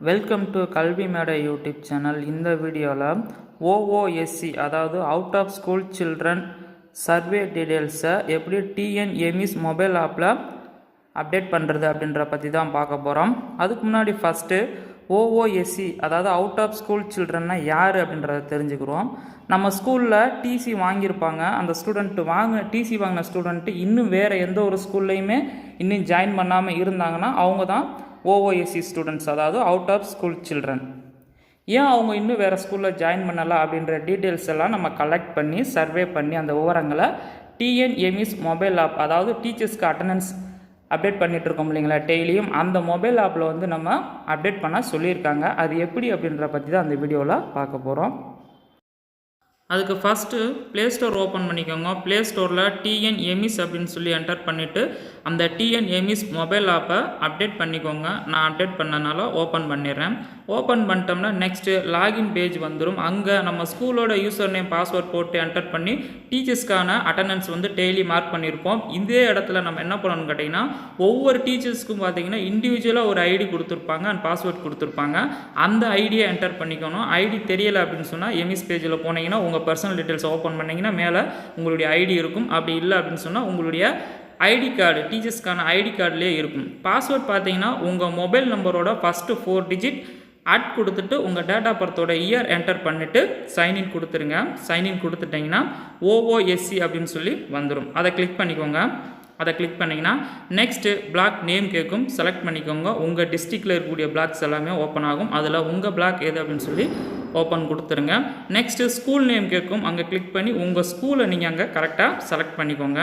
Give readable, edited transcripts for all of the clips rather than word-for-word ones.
Welcome to கல்வி மேடை YouTube channel. இந்த வீடியோவில் ஓஓஎஸ்சி அதாவது out of school children survey டீட்டெயில்ஸை எப்படி டிஎன்எம்இஸ் மொபைல் ஆப்பில் அப்டேட் பண்ணுறது அப்படின்ற பற்றி தான் பார்க்க போகிறோம். அதுக்கு முன்னாடி ஃபஸ்ட்டு ஓஓஎஸ்சி அதாவது அவுட் ஆஃப் ஸ்கூல் சில்ட்ரன்னா யார் அப்படின்றத தெரிஞ்சுக்கிறோம். நம்ம ஸ்கூலில் டிசி வாங்கியிருப்பாங்க. அந்த டிசி வாங்கின ஸ்டூடெண்ட்டு இன்னும் வேறு எந்த ஒரு ஸ்கூல்லையுமே இன்னும் ஜாயின் பண்ணாமல் இருந்தாங்கன்னா அவங்க தான் ஓஓஎஸ்சி ஸ்டூடெண்ட்ஸ், அதாவது அவுட் ஆஃப் ஸ்கூல் சில்ட்ரன். ஏன் அவங்க இன்னும் வேறு ஸ்கூலில் ஜாயின் பண்ணலாம் அப்படின்ற டீட்டெயில்ஸ் எல்லாம் நம்ம கலெக்ட் பண்ணி சர்வே பண்ணி அந்த விவரங்களை டிஎன்எம்இஸ் மொபைல் ஆப், அதாவது டீச்சர்ஸ்க்கு அட்டண்டன்ஸ் அப்டேட் பண்ணிகிட்ருக்கோம் இல்லைங்களா டெய்லியும், அந்த மொபைல் ஆப்பில் வந்து நம்ம அப்டேட் பண்ண சொல்லியிருக்காங்க. அது எப்படி அப்படின்ற பற்றி தான் அந்த வீடியோவில் பார்க்க போகிறோம். அதுக்கு ஃபஸ்ட்டு ப்ளே ஸ்டோர் ஓப்பன் பண்ணிக்கோங்க. ப்ளே ஸ்டோரில் டிஎன்எம்இஸ் அப்படின்னு சொல்லி என்டர் பண்ணிவிட்டு அந்த டிஎன்எம்இஸ் மொபைல் ஆப்பை அப்டேட் பண்ணிக்கோங்க. நான் அப்டேட் பண்ணனால ஓப்பன் பண்ணிடுறேன். ஓப்பன் பண்ணிட்டோம்னா நெக்ஸ்ட்டு லாகின் பேஜ் வந்துடும். அங்கே நம்ம ஸ்கூலோட யூசர் நேம் பாஸ்வேர்ட் போட்டு என்டர் பண்ணி டீச்சர்ஸ்க்கான அட்டண்டன்ஸ் வந்து டெய்லி மார்க் பண்ணியிருப்போம். இதே இடத்துல நம்ம என்ன பண்ணணும்னு கேட்டிங்கன்னா, ஒவ்வொரு டீச்சர்ஸ்க்கும் பார்த்திங்கன்னா இண்டிவிஜுவலாக ஒரு ஐடி கொடுத்துருப்பாங்க அண்ட் பாஸ்வேர்ட் கொடுத்துருப்பாங்க. அந்த ஐடியை என்டர் பண்ணிக்கணும். ஐடி தெரியலை அப்படின்னு சொன்னால் எம்இஸ் பேஜில் போனீங்கன்னா உங்கள் பர்சனல் டீட்டெயில்ஸ் ஓப்பன் பண்ணிங்கன்னா மேலே உங்களுடைய ஐடி இருக்கும். அப்படி இல்லை அப்படின்னு சொன்னால் உங்களுடைய ஐடி கார்டு, டீச்சர்ஸ்க்கான ஐடி கார்டுலேயே இருக்கும். பாஸ்வேர்ட் பார்த்தீங்கன்னா உங்கள் மொபைல் நம்பரோட ஃபஸ்ட்டு 4 டிஜிட் ஆட் கொடுத்துட்டு உங்கள் டேட் ஆஃப் பர்த்தோட இயர் என்டர் பண்ணிவிட்டு சைன்இன் கொடுத்துருங்க. சைன்இன் கொடுத்துட்டிங்கன்னா ஓஓஎஸ்சி அப்படின்னு சொல்லி வந்துடும். அதை கிளிக் பண்ணிக்கோங்க. அதை கிளிக் பண்ணிங்கன்னா நெக்ஸ்ட்டு பிளாக் நேம் கேட்கும். செலக்ட் பண்ணிக்கோங்க. உங்கள் டிஸ்ட்ரிக்டில் இருக்கக்கூடிய பிளாக்ஸ் எல்லாமே ஓப்பன் ஆகும். அதில் உங்கள் பிளாக் எது அப்படின்னு சொல்லி ஓப்பன் கொடுத்துருங்க. நெக்ஸ்ட்டு ஸ்கூல் நேம் கேட்கும். அங்கே கிளிக் பண்ணி உங்கள் ஸ்கூலை நீங்கள் அங்கே கரெக்டாக செலக்ட் பண்ணிக்கோங்க.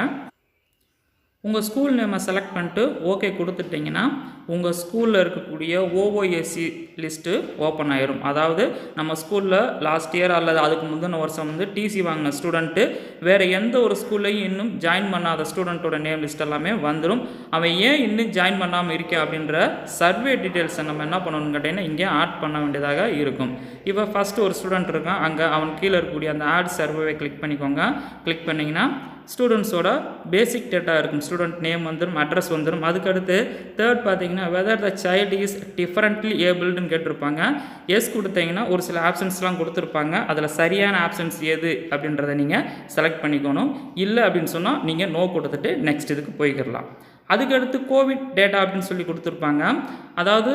உங்கள் ஸ்கூல் நேமை செலக்ட் பண்ணிட்டு ஓகே கொடுத்துட்டிங்கன்னா உங்கள் ஸ்கூலில் இருக்கக்கூடிய ஓஓஎஸ்சி லிஸ்ட்டு ஓப்பன் ஆயிரும். அதாவது நம்ம ஸ்கூலில் லாஸ்ட் இயர் அல்லது அதுக்கு முந்தின வருஷம் வந்து டிசி வாங்கின ஸ்டூடெண்ட்டு வேறு எந்த ஒரு ஸ்கூல்லையும் இன்னும் ஜாயின் பண்ணாத ஸ்டூடெண்ட்டோட நேம் லிஸ்ட் எல்லாமே வந்துடும். அவன் ஏன் இன்னும் ஜாயின் பண்ணாமல் இருக்கே அப்படின்ற சர்வே டீட்டெயில்ஸை நம்ம என்ன பண்ணணும்னு கேட்டிங்கன்னா இங்கே ஆட் பண்ண வேண்டியதாக இருக்கும். இப்போ ஃபஸ்ட்டு ஒரு ஸ்டூடெண்ட் இருக்கான். அங்கே அவன் கீழே இருக்கக்கூடிய அந்த ஆட் சர்வேவை கிளிக் பண்ணிக்கோங்க. கிளிக் பண்ணிங்கன்னா ஸ்டூடெண்ட்ஸோட பேசிக் டேட்டா இருக்கும். ஸ்டூடெண்ட் நேம் வந்துடும், அட்ரஸ் வந்துடும். அதுக்கடுத்து தேர்ட் பார்த்தீங்கன்னா whether the child is differently ஏபிள்டுன்னு கேட்டிருப்பாங்க. எஸ் கொடுத்தீங்கன்னா ஒரு சில ஆப்ஷன்ஸ்லாம் கொடுத்துருப்பாங்க. அதில் சரியான ஆப்ஷன்ஸ் எது அப்படின்றத நீங்கள் செலக்ட் பண்ணிக்கணும். இல்லை அப்படின்னு சொன்னால் நீங்கள் நோ கொடுத்துட்டு நெக்ஸ்ட் இதுக்கு போய்க்கிடலாம். அதுக்கடுத்து கோவிட் டேட்டா அப்படின்னு சொல்லி கொடுத்துருப்பாங்க. அதாவது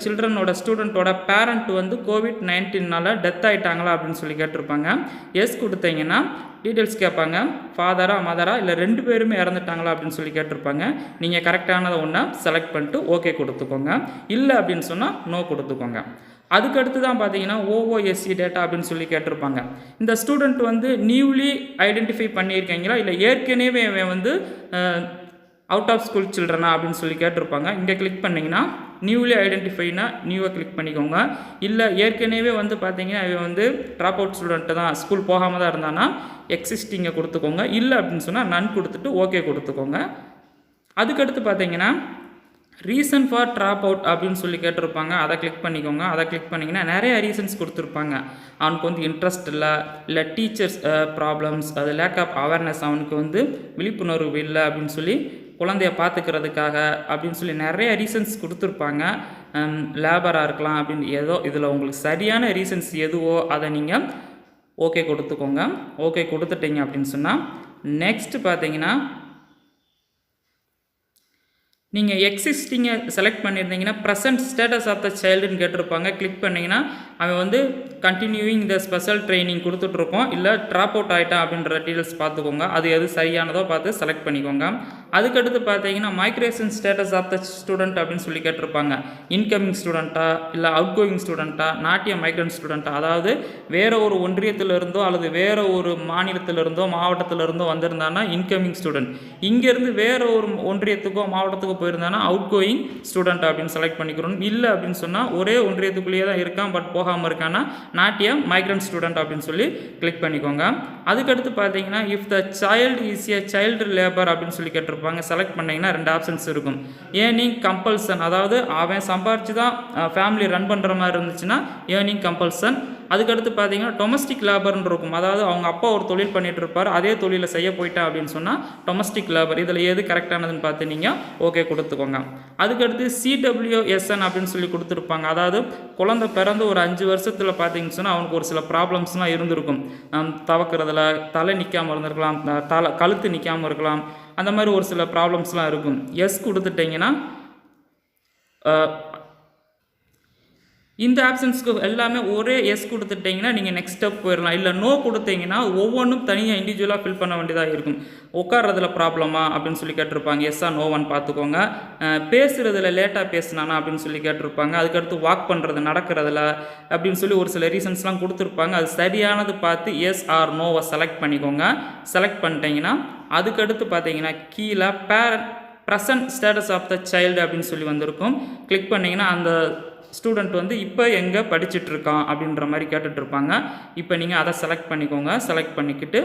சில்ட்ரனோட ஸ்டூடெண்ட்டோட பேரண்ட் வந்து கோவிட்-19னால டெத் ஆகிட்டாங்களா அப்படின்னு சொல்லி கேட்டிருப்பாங்க. எஸ் கொடுத்தீங்கன்னா டீட்டெயில்ஸ் கேட்பாங்க. ஃபாதரா மதரா இல்லை 2 பேருமே இறந்துட்டாங்களா அப்படின்னு சொல்லி கேட்டிருப்பாங்க. நீங்கள் கரெக்டானதை ஒன்றா செலக்ட் பண்ணிட்டு ஓகே கொடுத்துக்கோங்க. இல்லை அப்படின்னு சொன்னால் நோ கொடுத்துக்கோங்க. அதுக்கடுத்து தான் பார்த்தீங்கன்னா ஓஓஎஸ்சி டேட்டா அப்படின்னு சொல்லி கேட்டிருப்பாங்க. இந்த ஸ்டூடெண்ட் வந்து நியூலி ஐடென்டிஃபை பண்ணியிருக்கீங்களா இல்லை ஏற்கனவே வந்து அவுட் ஆஃப் ஸ்கூல் சில்ட்ரனா அப்படின்னு சொல்லி கேட்டிருப்பாங்க. இங்கே கிளிக் பண்ணிங்கன்னா நியூலி ஐடென்டிஃபைனா நியூவை கிளிக் பண்ணிக்கோங்க. இல்லை ஏற்கனவே வந்து பார்த்தீங்கன்னா இவன் வந்து ட்ராப் அவுட் ஸ்டூடெண்ட்டு தான், ஸ்கூல் போகாமல் தான் இருந்தானா எக்ஸிஸ்டிங்கை கொடுத்துக்கோங்க. இல்லை அப்படின்னு சொன்னால் நன் கொடுத்துட்டு ஓகே கொடுத்துக்கோங்க. அதுக்கடுத்து பார்த்தீங்கன்னா ரீசன் ஃபார் ட்ராப் அவுட் அப்படின்னு சொல்லி கேட்டிருப்பாங்க. அதை கிளிக் பண்ணிக்கோங்க. அதை கிளிக் பண்ணிங்கன்னா நிறைய ரீசன்ஸ் கொடுத்துருப்பாங்க. அவனுக்கு வந்து இன்ட்ரெஸ்ட் இல்லை டீச்சர்ஸ் ப்ராப்ளம்ஸ், அது லேக் ஆஃப் அவேர்னஸ், அவனுக்கு வந்து விழிப்புணர்வு இல்லை அப்படின்னு சொல்லி குழந்தைய பார்த்துக்கிறதுக்காக அப்படின்னு சொல்லி நிறைய ரீசன்ஸ் கொடுத்துருப்பாங்க. லேபராக இருக்கலாம் அப்படின்னு ஏதோ இதில் உங்களுக்கு சரியான ரீசன்ஸ் எதுவோ அதை நீங்கள் ஓகே கொடுத்துக்கோங்க. ஓகே கொடுத்துட்டீங்க அப்படின்னு சொன்னால் நெக்ஸ்ட்டு பார்த்தீங்கன்னா நீங்கள் எக்ஸிஸ்டிங்கை செலக்ட் பண்ணியிருந்தீங்கன்னா ப்ரெசன்ட் ஸ்டேட்டஸ் ஆஃப் த சைல்டுன்னு கேட்டிருப்பாங்க. கிளிக் பண்ணிங்கன்னா அவன் வந்து கண்டினியூவிங் த ஸ்பெஷல் ட்ரைனிங் கொடுத்துட்ருக்கோம். இல்லை ட்ராப் அவுட் ஆகிட்டான் அப்படின்ற டீட்டெயில்ஸ் பார்த்துக்கோங்க. அது எது சரியானதோ பார்த்து செலக்ட் பண்ணிக்கோங்க. அதுக்கடுத்து பார்த்தீங்கன்னா migration status of the student அப்படின்னு சொல்லி கேட்டிருப்பாங்க. இன்கமிங் ஸ்டூடெண்ட்டா இல்லை அவுட் கோயிங் ஸ்டூடெண்ட்டா, நாட்டிய மைக்ரண்ட் ஸ்டூடெண்ட்டா, அதாவது வேறு ஒரு ஒன்றியத்திலிருந்தோ அல்லது வேறு ஒரு மாநிலத்திலிருந்தோ மாவட்டத்திலிருந்தோ வந்திருந்தானா இன்கமிங் ஸ்டூடெண்ட், இங்கேருந்து வேறு ஒரு ஒன்றியத்துக்கோ மாவட்டத்துக்கோ போயிருந்தானா அவுட் கோயிங் ஸ்டூடெண்ட் அப்படின்னு செலக்ட் பண்ணிக்கிறோம். இல்லை அப்படின்னு சொன்னால் ஒரே ஒன்றியத்துக்குள்ளேயே தான் இருக்கான் பட் போகாமல் இருக்கானா நாட்டிய மைக்ரண்ட் ஸ்டூடெண்ட் அப்படின்னு சொல்லி கிளிக் பண்ணிக்கோங்க. அதுக்கடுத்து பார்த்தீங்கன்னா if the child is a child labour அப்படின்னு சொல்லி கேட்டிருப்பாங்க. செலக்ட் பண்ணிங்கன்னா 2 ஆப்ஷன்ஸ் இருக்கும். ஏர்னிங் கம்பல்சன், அதாவது அவன் சம்பாரிச்சு தான் ஃபேமிலி ரன் பண்ணுற மாதிரி இருந்துச்சுன்னா ஏர்னிங் கம்பல்சன். அதுக்கடுத்து பார்த்தீங்கன்னா டொமஸ்டிக் லேபர்னு இருக்கும். அதாவது அவங்க அப்பா ஒரு தொழில் பண்ணிட்டு இருப்பார், அதே தொழிலை செய்ய போயிட்டா அப்படின்னு சொன்னால் டொமஸ்டிக் லேபர். இதில் எது கரெக்டானதுன்னு பார்த்து நீங்கள் ஓகே கொடுத்துக்கோங்க. அதுக்கடுத்து CWSN அப்படின்னு சொல்லி கொடுத்துருப்பாங்க. அதாவது குழந்தை பிறந்து ஒரு 5 வருஷத்தில் பார்த்தீங்கன்னு சொன்னால் அவனுக்கு ஒரு சில ப்ராப்ளம்ஸ்லாம் இருந்திருக்கும். தவக்கிறதுல தலை நிற்காமல் இருந்திருக்கலாம், கழுத்து நிற்காமல் இருக்கலாம், அந்த மாதிரி ஒரு சில ப்ராப்ளம்ஸ்லாம் இருக்கும். எஸ் கொடுத்துட்டிங்கன்னா இந்த ஆப்ஷன்ஸ்க்கு எல்லாமே ஒரே எஸ் கொடுத்துட்டிங்கன்னா நீங்கள் நெக்ஸ்ட் ஸ்டெப் போயிடலாம். இல்லை நோ கொடுத்தீங்கன்னா ஒவ்வொன்றும் தனியாக இண்டிவிஜுவலாக ஃபில் பண்ண வேண்டியதாக இருக்கும். உட்கார்றதுல ப்ராப்ளமா அப்படின்னு சொல்லி கேட்டிருப்பாங்க, எஸ்ஸா நோவான்னு பார்த்துக்கோங்க. பேசுகிறதுல லேட்டாக பேசினானா அப்படின்னு சொல்லி கேட்டிருப்பாங்க. அதுக்கடுத்து வாக் பண்ணுறது நடக்கிறதுல அப்படின்னு சொல்லி ஒரு சில ரீசன்ஸ்லாம் கொடுத்துருப்பாங்க. அது சரியானது பார்த்து எஸ் ஆர் நோவை செலக்ட் பண்ணிக்கோங்க. செலக்ட் பண்ணிட்டீங்கன்னா அதுக்கடுத்து பார்த்தீங்கன்னா கீழே present status of the child அப்படின்னு சொல்லி வந்திருக்கும். கிளிக் பண்ணிங்கன்னா அந்த ஸ்டூடெண்ட் வந்து இப்போ எங்கே படிச்சுட்ருக்கான் அப்படின்ற மாதிரி கேட்டுட்ருப்பாங்க. இப்போ நீங்கள் அதை செலக்ட் பண்ணிக்கோங்க. செலக்ட் பண்ணிக்கிட்டு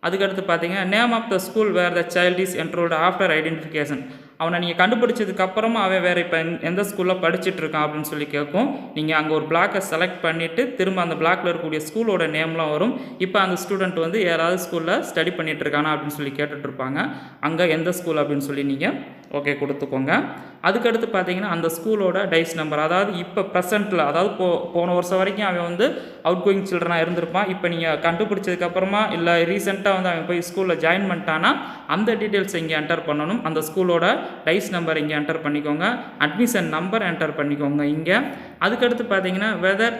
அதுக்கடுத்து பார்த்தீங்கன்னா name of the school where the child is enrolled after identification. அவனை நீங்கள் கண்டுபிடிச்சதுக்கப்புறமா அவன் வேறு இப்போ எந்த ஸ்கூலில் படிச்சுட்ருக்கான் அப்படின்னு சொல்லி கேட்கும். நீங்கள் அங்கே ஒரு பிளாக்கை செலக்ட் பண்ணிவிட்டு திரும்ப அந்த பிளாக்கில் இருக்கக்கூடிய ஸ்கூலோட நேம்லாம் வரும். இப்போ அந்த ஸ்டூடெண்ட் வந்து யாராவது ஸ்கூலில் ஸ்டடி பண்ணிகிட்ருக்கானா அப்படின்னு சொல்லி கேட்டுட்ருப்பாங்க. அங்கே எந்த ஸ்கூல் அப்படின்னு சொல்லி நீங்கள் ஓகே கொடுத்துக்கோங்க. அதுக்கடுத்து பார்த்தீங்கன்னா அந்த ஸ்கூலோட டைஸ் நம்பர், அதாவது இப்போ ப்ரெசென்ட்டில், அதாவது போன வருஷம் வரைக்கும் அவன் வந்து அவுட் கோயிங் சில்ட்ரனாக இருந்திருப்பான். இப்போ நீங்கள் கண்டுபிடிச்சதுக்கப்புறமா இல்லை ரீசெண்டாக வந்து அவன் போய் ஸ்கூலில் ஜாயின் பண்ணிட்டானா அந்த டீட்டெயில்ஸ் இங்கே என்டர் பண்ணணும். அந்த ஸ்கூலோட டைஸ் நம்பர் இங்கே என்டர் பண்ணிக்கோங்க. அட்மிஷன் நம்பர் என்டர் பண்ணிக்கோங்க இங்கே. அதுக்கடுத்து பார்த்தீங்கன்னா whether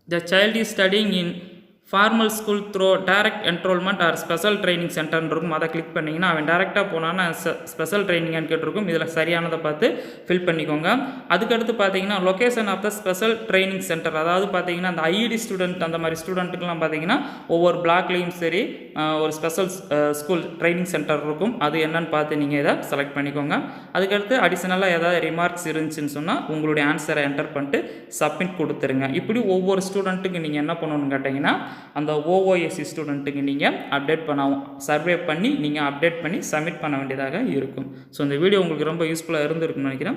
the child is studying in formal school through direct enrolment or special training சென்டர்னு இருக்கும். அதை கிளிக் பண்ணிங்கன்னா அவன் டேரெக்டாக போனான்னா ஸ்பெஷல் ட்ரைனிங்கான்னு கேட்டிருக்கும். இதில் சரியானதை பார்த்து ஃபில் பண்ணிக்கோங்க. அதுக்கடுத்து பார்த்தீங்கன்னா location of the special training centre, அதாவது பார்த்தீங்கன்னா அந்த ஐடி ஸ்டூடெண்ட் அந்த மாதிரி ஸ்டூடெண்ட்டுக்கெலாம் பார்த்தீங்கன்னா ஒவ்வொரு பிளாக்லேயும் சரி ஒரு ஸ்பெஷல் ஸ்கூல் ட்ரைனிங் சென்டர் இருக்கும். அது என்னன்னு பார்த்து நீங்கள் இதை செலக்ட் பண்ணிக்கோங்க. அதுக்கடுத்து அடிஷ்னலாக ஏதாவது ரிமார்க்ஸ் இருந்துச்சுன்னு சொன்னால் உங்களுடைய ஆன்சரை என்டர் பண்ணிட்டு சப்மிட் கொடுத்துருங்க. இப்படி ஒவ்வொரு ஸ்டூடெண்ட்டுக்கு நீங்கள் என்ன பண்ணணும்னு கேட்டிங்கன்னா அந்த OOSC ஸ்டூடெண்ட்டுக்கு நீங்கள் அப்டேட் சர்வே பண்ணி நீங்கள் அப்டேட் பண்ணி சப்மிட் பண்ண வேண்டியதாக இருக்கும். ஸோ இந்த வீடியோ உங்களுக்கு ரொம்ப யூஸ்ஃபுல்லாக இருந்திருக்குன்னு நினைக்கிறேன்.